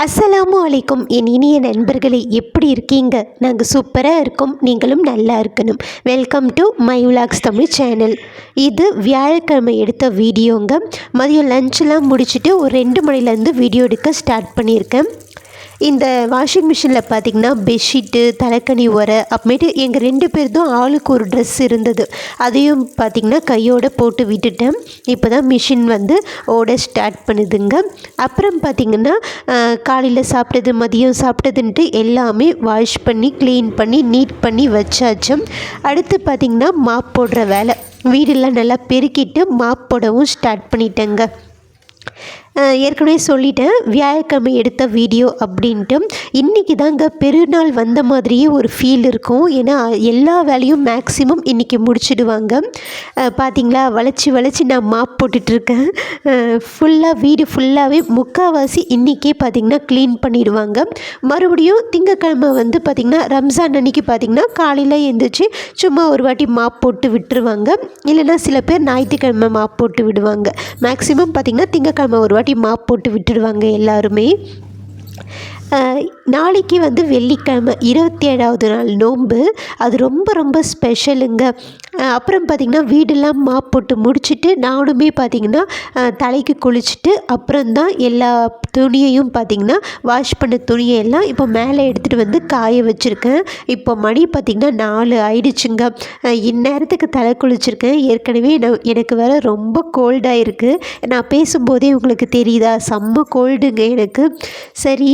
அஸ்ஸலாமு அலைக்கும் என் இனிய நண்பர்களே, எப்படி இருக்கீங்க? நாங்கள் சூப்பராக இருக்கோம். நீங்களும் நல்லா இருக்கணும். Welcome to my vlogs Tamil channel. இது வியாழக்கிழமை எடுத்த வீடியோங்க. மதியம் லஞ்செலாம் முடிச்சுட்டு ஒரு 2 மணிலேருந்து வீடியோ எடுக்க ஸ்டார்ட் பண்ணியிருக்கேன். இந்த வாஷிங் மிஷினில் பார்த்திங்கன்னா பெட்ஷீட்டு, தலைக்கணி உரை, அப்புறமேட்டு எங்கள் 2 பேர்தும் ஆளுக்கு ஒரு ட்ரெஸ் இருந்தது. அதையும் பார்த்திங்கன்னா கையோடு போட்டு விட்டுட்டேன். இப்போ தான் மிஷின் ஓட ஸ்டார்ட் பண்ணுதுங்க. அப்புறம் பார்த்திங்கன்னா காலையில் சாப்பிட்டது, மதியம் சாப்பிட்டதுன்ட்டு எல்லாமே வாஷ் பண்ணி க்ளீன் பண்ணி நீட் பண்ணி வச்சாச்சு. அடுத்து பார்த்திங்கன்னா மாப் போடுற வேலை. வீடெல்லாம் நல்லா பெருக்கிட்டு மாப் போடவும் ஸ்டார்ட் பண்ணிட்டேங்க. ஏற்கனவே சொல்லிட்டேன் வியாழக்கிழமை எடுத்த வீடியோ அப்படின்ட்டு. இன்றைக்கி தாங்க பெருநாள் வந்த மாதிரியே ஒரு ஃபீல் இருக்கும். ஏன்னா எல்லா வேலையும் மேக்ஸிமம் இன்றைக்கி முடிச்சிடுவாங்க. பார்த்திங்களா, வளைச்சி நான் மாப் போட்டுட்ருக்கேன். வீடு ஃபுல்லாகவே முக்கால்வாசி இன்றைக்கே பார்த்திங்கன்னா க்ளீன் பண்ணிடுவாங்க. மறுபடியும் திங்கக்கிழமை பார்த்திங்கன்னா ரம்ஜான் அன்றைக்கி பார்த்திங்கன்னா காலையில் எழுந்திரிச்சு சும்மா ஒரு வாட்டி மாப் போட்டு விட்டுருவாங்க. இல்லைன்னா சில பேர் ஞாயிற்றுக்கிழமை மாப் போட்டு விடுவாங்க. மேக்ஸிமம் பார்த்திங்கன்னா திங்கக்கிழமை ஒரு வாட்டி மாப் போட்டு விட்டுடுவாங்க எல்லாருமே. நாளைக்கு வெள்ளிக்கிழமை 27வது நாள் நோன்பு. அது ரொம்ப ஸ்பெஷலுங்க. அப்புறம் பார்த்திங்கன்னா வீடெல்லாம் மாப் போட்டு முடிச்சுட்டு நானுமே பார்த்திங்கன்னா தலைக்கு குளிச்சுட்டு அப்புறம்தான் எல்லா துணியையும் பார்த்திங்கன்னா வாஷ் பண்ண துணியெல்லாம் இப்போ மேலே எடுத்துகிட்டு காய வச்சுருக்கேன். இப்போ மணி பார்த்திங்கன்னா 4 ஆயிடுச்சுங்க. இந்நேரத்துக்கு தலை குளிச்சுருக்கேன். ஏற்கனவே எனக்கு வேறு ரொம்ப கோல்டாக இருக்குது. நான் பேசும்போதே உங்களுக்கு தெரியுதா, செம்ம கோல்டுங்க எனக்கு. சரி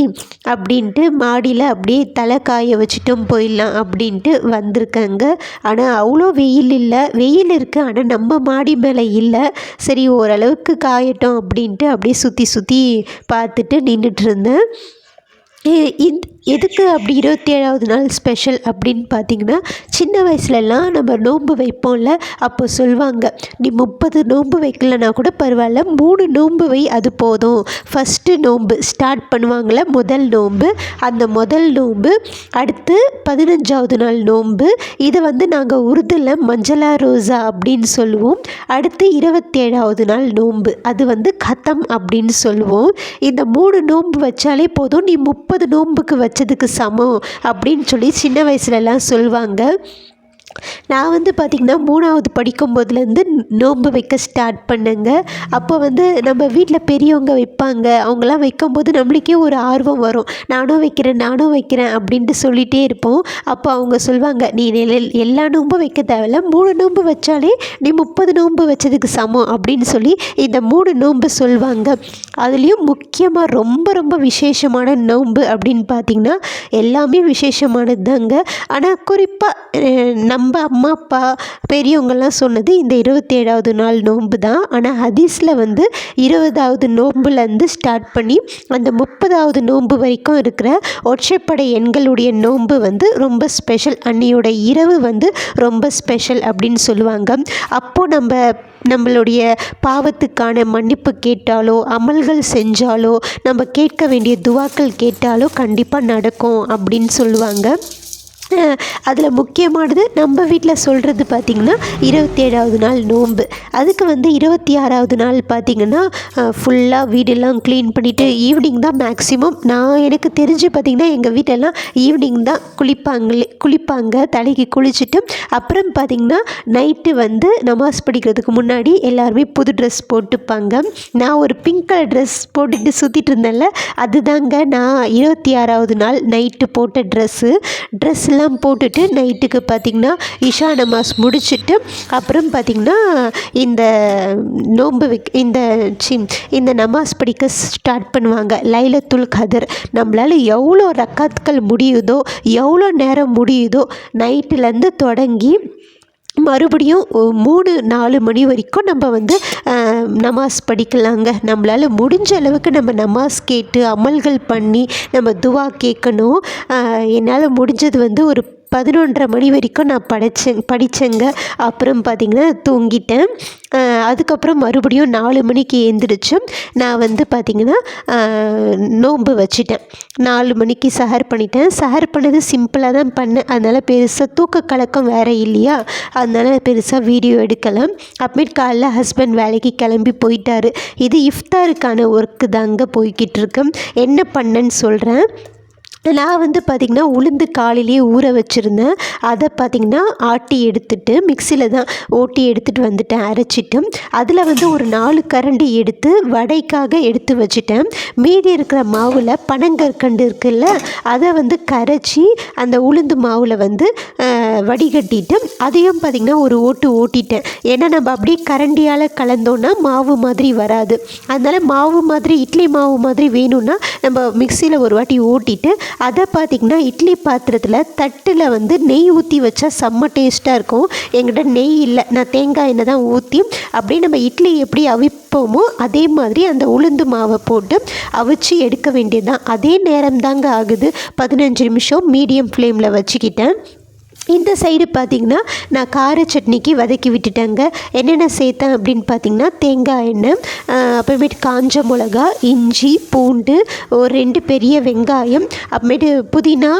அப்படின்ட்டு மாடியில் அப்படியே தலை காய வச்சுட்டும் போயிடலாம் அப்படின்ட்டு வந்திருக்கேங்க. ஆனால் அவ்வளோ வெயில் இல்லை, வெயில் இருக்குது, ஆனால் நம்ம மாடி மேலே இல்லை. சரி ஓரளவுக்கு காயட்டும் அப்படின்ட்டு அப்படியே சுற்றி பார்த்துட்டு நின்றுட்டுருந்தேன். எதுக்கு அப்படி 27வது நாள் ஸ்பெஷல் அப்படின்னு பார்த்திங்கன்னா, சின்ன வயசுலலாம் நம்ம நோன்பு வைப்போம்ல, அப்போ சொல்லுவாங்க, நீ 30 நோன்பு வைக்கலனா கூட பரவாயில்ல, 3 நோன்பு வை, அது போதும். ஃபஸ்ட்டு நோன்பு ஸ்டார்ட் பண்ணுவாங்கள, முதல் நோன்பு, அந்த முதல் நோன்பு, அடுத்து 15வது நாள் நோன்பு, இதை நாங்கள் உருதுல மஞ்சளா ரோஸா அப்படின்னு சொல்லுவோம். அடுத்து 27வது நாள் நோன்பு, அது கத்தம் அப்படின்னு சொல்லுவோம். இந்த 3 நோன்பு வச்சாலே போதும், நீ 30 நோன்புக்கு வச்சதுக்கு சமம் அப்படின்னு சொல்லி சின்ன வயசுலலாம் சொல்லுவாங்க. நான் பார்த்திங்கன்னா 3ஆவது படிக்கும்போதுலேருந்து நோன்பு வைக்க ஸ்டார்ட் பண்ணேங்க. அப்போ நம்ம வீட்டில் பெரியவங்க வைப்பாங்க. அவங்களாம் வைக்கும்போது நம்மளுக்கே ஒரு ஆர்வம் வரும். நானும் வைக்கிறேன் அப்படின்ட்டு சொல்லிகிட்டே இருப்போம். அப்போ அவங்க சொல்லுவாங்க, நீ எல்லா நோன்பும் வைக்க தேவையில்ல, 3 நோன்பு வச்சாலே நீ 30 நோன்பு வச்சதுக்கு சமம் அப்படின்னு சொல்லி இந்த 3 நோன்பு சொல்லுவாங்க. அதுலேயும் முக்கியமாக ரொம்ப விசேஷமான நோன்பு அப்படின்னு பார்த்திங்கன்னா எல்லாமே விசேஷமானது தாங்க. ஆனால் குறிப்பாக நம்ம அம்மா அப்பா பெரியவங்கள்லாம் சொன்னது இந்த 27வது நாள் நோன்பு தான். ஆனால் ஹதீஸில் 20வது நோன்புலேருந்து ஸ்டார்ட் பண்ணி அந்த 30வது நோன்பு வரைக்கும் இருக்கிற ஒற்றைப்படை எண்களுடைய நோன்பு ரொம்ப ஸ்பெஷல். அன்னையோட இரவு ரொம்ப ஸ்பெஷல் அப்படின்னு சொல்லுவாங்க. அப்போது நம்மளுடைய பாவத்துக்கான மன்னிப்பு கேட்டாலோ, அமல்கள் செஞ்சாலோ, நம்ம கேட்க வேண்டிய துவாக்கள் கேட்டாலோ கண்டிப்பாக நடக்கும் அப்படின்னு சொல்லுவாங்க. அதில் முக்கியமானது நம்ம வீட்டில் சொல்கிறது பார்த்திங்கன்னா 27வது நாள் நோன்பு. அதுக்கு 26வது நாள் பார்த்திங்கன்னா ஃபுல்லாக வீடெல்லாம் க்ளீன் பண்ணிவிட்டு ஈவினிங் தான் மேக்ஸிமம், நான் எனக்கு தெரிஞ்சு பார்த்திங்கன்னா எங்கள் வீட்டெல்லாம் ஈவினிங் தான் குளிப்பாங்க. தலைக்கு குளிச்சுட்டு அப்புறம் பார்த்திங்கன்னா நைட்டு நமாஸ் படிக்கிறதுக்கு முன்னாடி எல்லாருமே புது ட்ரெஸ் போட்டுப்பாங்க. நான் ஒரு பிங்க் கலர் ட்ரெஸ் போட்டுட்டு சுற்றிட்டு இருந்தேன்ல, அதுதாங்க நான் 26வது நாள் நைட்டு போட்ட ட்ரெஸ்ஸு போட்டுட்டு நைட்டுக்கு பார்த்திங்கன்னா இஷா நமாஸ் முடிச்சுட்டு அப்புறம் பார்த்திங்கன்னா இந்த நோன்பு இந்த நமாஸ் படிக்க ஸ்டார்ட் பண்ணுவாங்க. லைலத்துல் கதர். நம்மளால் எவ்வளோ ரக்காத்துக்கள் முடியுதோ, எவ்வளோ நேரம் முடியுதோ நைட்டுலேருந்து தொடங்கி மறுபடியும் 3-4 மணி வரைக்கும் நம்ம நமாஸ் படிக்கலாங்க. நம்மளால் முடிஞ்ச அளவுக்கு நம்ம நமாஸ் கேட்டு அமல்கள் பண்ணி நம்ம துவா கேட்கணும். என்னால் முடிஞ்சது ஒரு 11:30 மணி வரைக்கும் நான் படித்தேங்க. அப்புறம் பார்த்திங்கன்னா தூங்கிட்டேன். அதுக்கப்புறம் மறுபடியும் 4 மணிக்கு எழுந்திரிச்சு நான் வந்து பார்த்திங்கன்னா நோன்பு வச்சிட்டேன். 4 மணிக்கு சஹர் பண்ணிட்டேன். சஹர் பண்ணது சிம்பிளாக தான் பண்ணேன். அதனால் பெருசாக தூக்க கலக்கம் வேறு இல்லையா, அதனால் பெருசாக வீடியோ எடுக்கலை. அப்புறமேட்டு காலைல ஹஸ்பண்ட் வேலைக்கு கிளம்பி போயிட்டார். இது இஃப்தாருக்கான ஒர்க்கு தாங்க போய்கிட்டு இருக்கேன். என்ன பண்ணேன்னு சொல்கிறேன். நான் வந்து பார்த்திங்கன்னா உளுந்து காலையிலேயே ஊற வச்சுருந்தேன். அதை பார்த்திங்கன்னா ஆட்டி எடுத்துட்டு மிக்சியில் தான் ஓட்டி எடுத்துகிட்டு வந்துட்டேன், அரைச்சிட்டு. அதில் வந்து ஒரு 4 கரண்டி எடுத்து வடைக்காக எடுத்து வச்சுட்டேன். மீதி இருக்கிற மாவில் பனங்கற்கண்டு இருக்குல்ல, அதை வந்து கரைச்சி அந்த உளுந்து மாவில் வந்து வடிகட்டிட்டு அதையும் பார்த்திங்கன்னா ஒரு ஓட்டிட்டேன். ஏன்னா நம்ம அப்படியே கரண்டியால் கலந்தோன்னா மாவு மாதிரி வராது. அதனால் மாவு மாதிரி இட்லி மாவு மாதிரி வேணும்னா நம்ம மிக்சியில் ஒரு வாட்டி ஓட்டிட்டு அதை பார்த்திங்கன்னா இட்லி பாத்திரத்தில் தட்டில் வந்து நெய் ஊற்றி வச்சா செம்ம டேஸ்ட்டாக இருக்கும். என்கிட்ட நெய் இல்லை, நான் தேங்காய் எண்ணெய் தான் ஊற்றி அப்படியே நம்ம இட்லி எப்படி அவிப்போமோ அதே மாதிரி அந்த உளுந்து மாவை போட்டு அவிச்சு எடுக்க வேண்டியதுதான். அதே நேரம் தாங்க ஆகுது. 15 நிமிஷம் மீடியம் ஃப்ளேமில் வச்சுக்கிட்டேன். இந்த சைடு பார்த்திங்கன்னா நான் கார சட்னிக்கு வதக்கி விட்டுட்டேங்க. என்னென்ன சேர்த்தேன் அப்படின்னு பார்த்திங்கன்னா தேங்காய் எண்ணெய், அப்புறமேட்டு காஞ்ச மிளகா, இஞ்சி, பூண்டு, ஒரு 2 பெரிய வெங்காயம், அப்புறமேட்டு புதினா,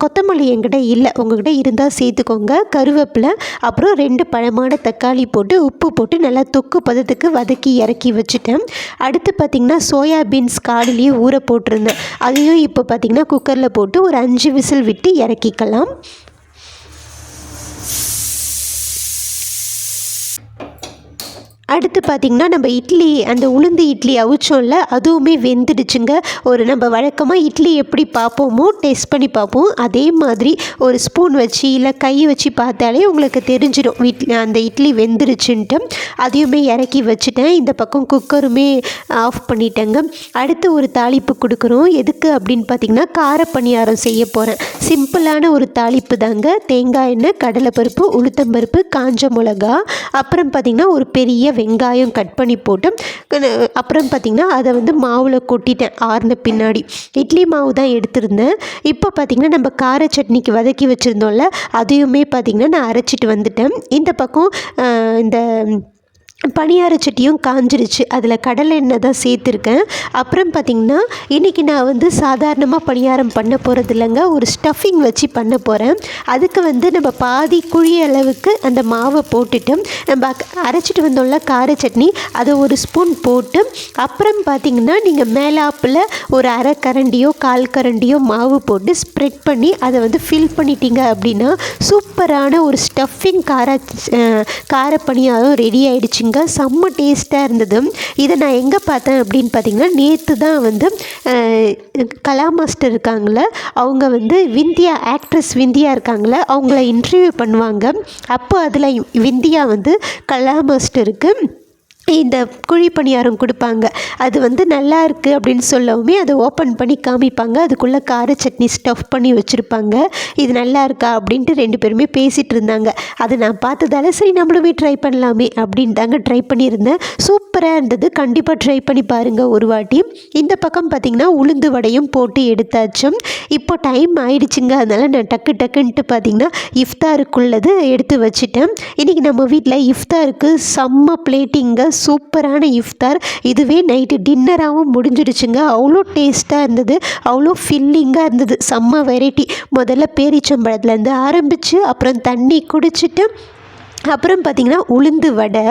கொத்தமல்லி என்கிட்ட இல்லை, உங்கள்கிட்ட இருந்தால் சேர்த்துக்கோங்க, கருவேப்பிலை, அப்புறம் 2 பழமான தக்காளி போட்டு உப்பு போட்டு நல்லா தொக்கு பதத்துக்கு வதக்கி இறக்கி வச்சுட்டேன். அடுத்து பார்த்திங்கன்னா சோயாபீன்ஸ் காலையிலேயே ஊற போட்டிருந்தேன். அதையும் இப்போ பார்த்திங்கன்னா குக்கரில் போட்டு ஒரு 5 விசில் விட்டு இறக்கிக்கலாம். அடுத்து பார்த்திங்கன்னா நம்ம இட்லி அந்த உளுந்து இட்லி அவிச்சோம்ல, அதுவுமே வெந்துடுச்சுங்க. ஒரு நம்ம வழக்கமாக இட்லி எப்படி பார்ப்போமோ டேஸ்ட் பண்ணி பார்ப்போம், அதே மாதிரி ஒரு ஸ்பூன் வச்சு இல்லை கை வச்சு பார்த்தாலே உங்களுக்கு தெரிஞ்சிடும் அந்த இட்லி வெந்துருச்சுன்ட்டு. அதையுமே இறக்கி வச்சுட்டேன். இந்த பக்கம் குக்கருமே ஆஃப் பண்ணிட்டேங்க. அடுத்து ஒரு தாளிப்பு கொடுக்குறோம். எதுக்கு அப்படின்னு பார்த்திங்கன்னா கார பணியாரம் செய்ய போகிறேன். சிம்பிளான ஒரு தாளிப்பு தாங்க. தேங்காய் எண்ணெய், கடலைப்பருப்பு, உளுத்தம்பருப்பு, காஞ்ச மிளகா, அப்புறம் பார்த்திங்கன்னா ஒரு பெரிய வெங்காயம் கட் பண்ணி போட்டு அப்புறம் பார்த்திங்கன்னா அதை வந்து மாவில் கொட்டிட்டேன். ஆறின பின்னாடி இட்லி மாவு தான் எடுத்திருந்தேன். இப்போ பார்த்திங்கன்னா நம்ம கார சட்னிக்கு வதக்கி வச்சுருந்தோம்ல, அதையுமே பார்த்திங்கன்னா நான் அரைச்சிட்டு வந்துட்டேன். இந்த பக்கம் இந்த பணியார சட்டியும் காஞ்சிருச்சு. அதில் கடலை எண்ணெய் தான் சேர்த்துருக்கேன். அப்புறம் பார்த்திங்கன்னா இன்றைக்கி நான் வந்து சாதாரணமாக பணியாரம் பண்ண போகிறது இல்லைங்க, ஒரு ஸ்டஃபிங் வச்சு பண்ண போகிறேன். அதுக்கு வந்து நம்ம பாதி குழி அளவுக்கு அந்த மாவை போட்டுட்டு நம்ம அரைச்சிட்டு வந்தோம்ல கார சட்னி, அதை ஒரு ஸ்பூன் போட்டு அப்புறம் பார்த்திங்கன்னா நீங்கள் மேலாப்பில் ஒரு அரை கரண்டியோ 1/4 கரண்டியோ மாவு போட்டு ஸ்ப்ரெட் பண்ணி அதை வந்து ஃபில் பண்ணிட்டீங்க அப்படின்னா சூப்பரான ஒரு ஸ்டஃபிங் கார பணியாரம் ரெடி ஆகிடுச்சிங்க. செம்ம டேஸ்ட்டாக இருந்தது. இதை நான் எங்கே பார்த்தேன் அப்படின்னு பார்த்திங்கன்னா நேற்று தான் வந்து கலா மாஸ்டர் இருக்காங்களே, அவங்க வந்து ஆக்ட்ரஸ் விந்தியா இருக்காங்களே, அவங்கள இன்டர்வியூ பண்ணுவாங்க. அப்போ அதில் விந்தியா வந்து கலா மாஸ்டருக்கு இந்த குழி பணியாரம் கொடுப்பாங்க. அது வந்து நல்லா இருக்குது அப்படின்னு சொல்லவுமே அதை ஓப்பன் பண்ணி காமிப்பாங்க. அதுக்குள்ளே கார சட்னி ஸ்டஃப் பண்ணி வச்சுருப்பாங்க. இது நல்லா இருக்கா அப்படின்ட்டு 2 பேருமே பேசிகிட்டு இருந்தாங்க. அதை நான் பார்த்ததால சரி நம்மளுமே ட்ரை பண்ணலாமே அப்படின்னு தாங்க ட்ரை பண்ணியிருந்தேன். சூப்பராக இருந்தது. கண்டிப்பாக ட்ரை பண்ணி பாருங்கள் ஒரு வாட்டி. இந்த பக்கம் பார்த்திங்கன்னா உளுந்து வடையும் போட்டு எடுத்தாச்சு. இப்போ டைம் ஆயிடுச்சுங்க. அதனால் நான் டக்குன்ட்டு பார்த்திங்கன்னா இஃப்தாருக்குள்ளது எடுத்து வச்சுட்டேன். இன்றைக்கி நம்ம வீட்டில் இஃப்தாருக்கு செம்ம பிளேட்டிங்க, சூப்பரான இஃப்தார். இதுவே நைட்டு டின்னராகவும் முடிஞ்சிடுச்சுங்க. அவ்வளோ டேஸ்ட்டாக இருந்தது, அவ்வளோ ஃபில்லிங்காக இருந்தது. செம்ம வெரைட்டி. முதல்ல பேரிச்சம்பழத்துலேருந்து ஆரம்பித்து அப்புறம் தண்ணி குடிச்சிட்டு அப்புறம் பார்த்திங்கன்னா உளுந்து வடை.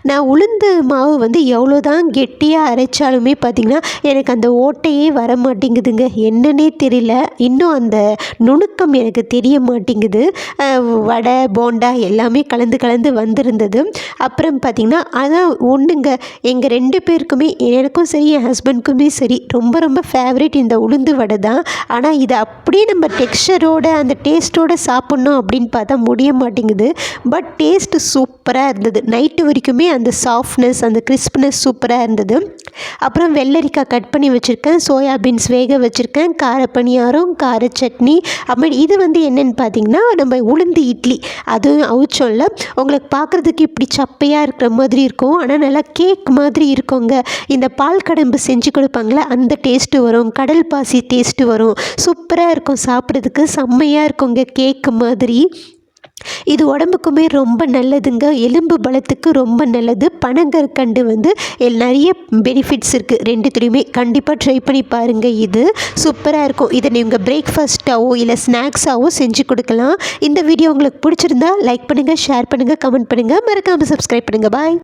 நான் உளுந்து மாவு வந்து எவ்வளோ தான் கெட்டியாக அரைச்சாலுமே பார்த்திங்கன்னா எனக்கு அந்த ஓட்டையே வர மாட்டேங்குதுங்க. என்னன்னே தெரியல. இன்னும் அந்த நுணுக்கம் எனக்கு தெரிய மாட்டேங்குது. வடை போண்டா எல்லாமே கலந்து வந்திருந்தது. அப்புறம் பார்த்திங்கன்னா அதான் ஒன்றுங்க, எங்கள் 2 பேருக்குமே, எனக்கும் சரி என் ஹஸ்பண்டுக்குமே சரி ரொம்ப ஃபேவரட் இந்த உளுந்து வடை தான். ஆனால் இதை அப்படியே நம்ம டெக்ஸ்சரோட அந்த டேஸ்ட்டோடு சாப்பிட்ணும் அப்படின்னு பார்த்தா முடிய மாட்டேங்குது. பட் டேஸ்ட்டு சூப்பராக இருந்தது. நைட்டு வரைக்குமே அந்த சாஃப்ட்னஸ் அந்த கிறிஸ்ப்னஸ் சூப்பராக இருந்தது. அப்புறம் வெள்ளரிக்காய் கட் பண்ணி வச்சுருக்கேன், சோயாபீன்ஸ் வேக வச்சுருக்கேன், கார பணியாரம், கார சட்னி. அப்புறம் இது வந்து என்னென்னு பார்த்திங்கன்னா நம்ம உளுந்து இட்லி, அதுவும் அவிச்சோம்ல. உங்களுக்கு பார்க்குறதுக்கு இப்படி சப்பையாக இருக்கிற மாதிரி இருக்கும், ஆனால் நல்லா கேக் மாதிரி இருக்குங்க. இந்த பால் கடம்பு செஞ்சு கொடுப்பாங்களே அந்த டேஸ்ட்டு வரும், கடல் பாசி டேஸ்ட்டு வரும். சூப்பராக சூப்பராக இருக்கும், சாப்பிட்றதுக்கு செம்மையாக இருக்குங்க, கேக்கு மாதிரி. இது உடம்புக்குமே ரொம்ப நல்லதுங்க, எலும்பு பலத்துக்கு ரொம்ப நல்லது. பனங்கற்கண்டு வந்து நிறைய பெனிஃபிட்ஸ் இருக்குது ரெண்டுத்துலேயுமே. கண்டிப்பாக ட்ரை பண்ணி பாருங்கள், இது சூப்பராக இருக்கும். இதை நீங்கள் பிரேக்ஃபாஸ்ட்டாவோ இல்லை ஸ்நாக்ஸாவோ செஞ்சு கொடுக்கலாம். இந்த வீடியோ உங்களுக்கு பிடிச்சிருந்தா லைக் பண்ணுங்கள், ஷேர் பண்ணுங்கள், கமெண்ட் பண்ணுங்கள், மறக்காமல் சப்ஸ்கிரைப் பண்ணுங்கள். பாய்.